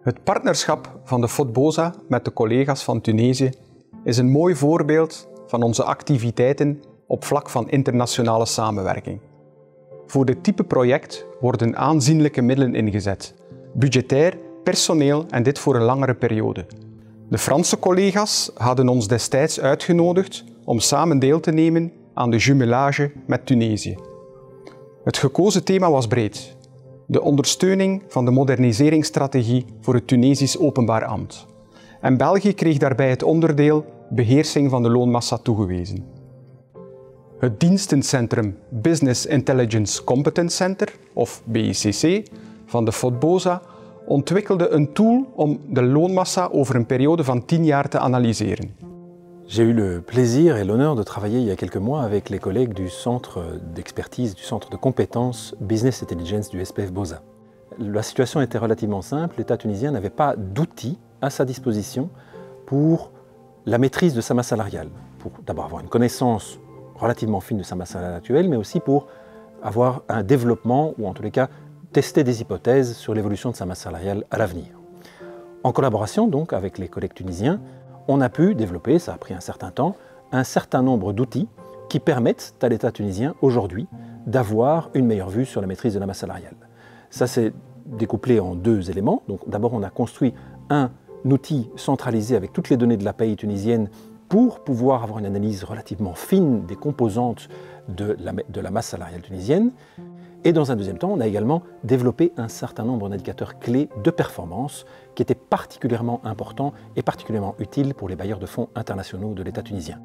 Het partnerschap van de FODBOZA met de collega's van Tunesië is een mooi voorbeeld van onze activiteiten op vlak van internationale samenwerking. Voor dit type project worden aanzienlijke middelen ingezet, budgetair, personeel en dit voor een langere periode. De Franse collega's hadden ons destijds uitgenodigd om samen deel te nemen aan de jumelage met Tunesië. Het gekozen thema was breed. De ondersteuning van de moderniseringsstrategie voor het Tunesisch openbaar ambt. En België kreeg daarbij het onderdeel beheersing van de loonmassa toegewezen. Het dienstencentrum Business Intelligence Competence Center, of BICC, van de FODBOZA ontwikkelde een tool om de loonmassa over een periode van 10 jaar te analyseren. J'ai eu le plaisir et l'honneur de travailler il y a quelques mois avec les collègues du centre d'expertise, du centre de compétences Business Intelligence du SPF BOZA. La situation était relativement simple, l'État tunisien n'avait pas d'outils à sa disposition pour la maîtrise de sa masse salariale, pour d'abord avoir une connaissance relativement fine de sa masse salariale actuelle, mais aussi pour avoir un développement, ou en tous les cas tester des hypothèses sur l'évolution de sa masse salariale à l'avenir. En collaboration donc avec les collègues tunisiens, on a pu développer, ça a pris un certain temps, un certain nombre d'outils qui permettent à l'État tunisien aujourd'hui d'avoir une meilleure vue sur la maîtrise de la masse salariale. Ça s'est découplé en 2 éléments. Donc d'abord on a construit un outil centralisé avec toutes les données de la l'API tunisienne pour pouvoir avoir une analyse relativement fine des composantes de la masse salariale tunisienne. Et dans un deuxième temps, on a également développé un certain nombre d'indicateurs clés de performance qui étaient particulièrement importants et particulièrement utiles pour les bailleurs de fonds internationaux de l'État tunisien.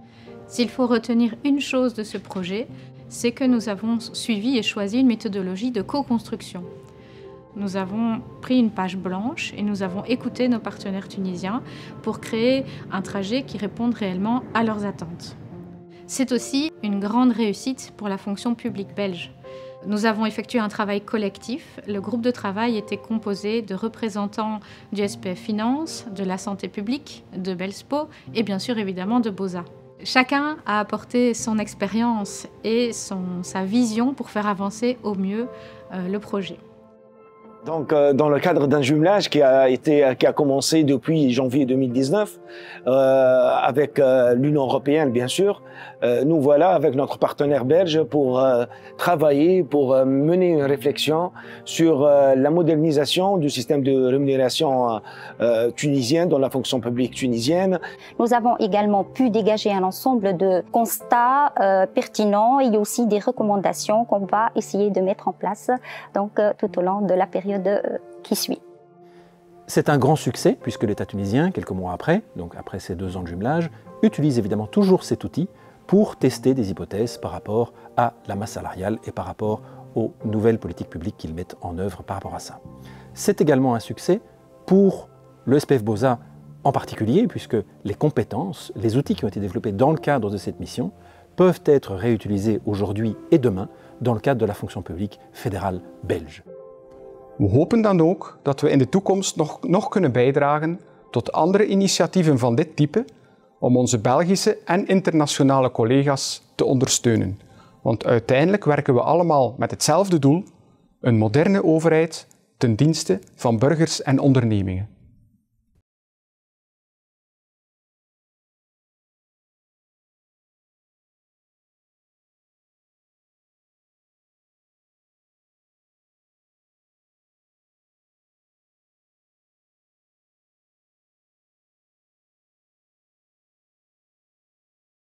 S'il faut retenir une chose de ce projet, c'est que nous avons suivi et choisi une méthodologie de co-construction. Nous avons pris une page blanche et nous avons écouté nos partenaires tunisiens pour créer un trajet qui réponde réellement à leurs attentes. C'est aussi une grande réussite pour la fonction publique belge. Nous avons effectué un travail collectif. Le groupe de travail était composé de représentants du SPF Finance, de la santé publique, de Belspo et bien sûr évidemment de BOZA. Chacun a apporté son expérience et sa vision pour faire avancer au mieux le projet. Donc, dans le cadre d'un jumelage qui a commencé depuis janvier 2019 avec l'Union européenne, bien sûr, nous voilà avec notre partenaire belge pour travailler, pour mener une réflexion sur la modernisation du système de rémunération tunisien dans la fonction publique tunisienne. Nous avons également pu dégager un ensemble de constats pertinents et aussi des recommandations qu'on va essayer de mettre en place donc, tout au long de la période qui suit. C'est un grand succès puisque l'État tunisien, quelques mois après, donc après ces 2 ans de jumelage, utilise évidemment toujours cet outil pour tester des hypothèses par rapport à la masse salariale et par rapport aux nouvelles politiques publiques qu'ils mettent en œuvre par rapport à ça. C'est également un succès pour le SPF BOZA en particulier puisque les compétences, les outils qui ont été développés dans le cadre de cette mission peuvent être réutilisés aujourd'hui et demain dans le cadre de la fonction publique fédérale belge. We hopen dan ook dat we in de toekomst nog kunnen bijdragen tot andere initiatieven van dit type om onze Belgische en internationale collega's te ondersteunen. Want uiteindelijk werken we allemaal met hetzelfde doel, een moderne overheid ten dienste van burgers en ondernemingen.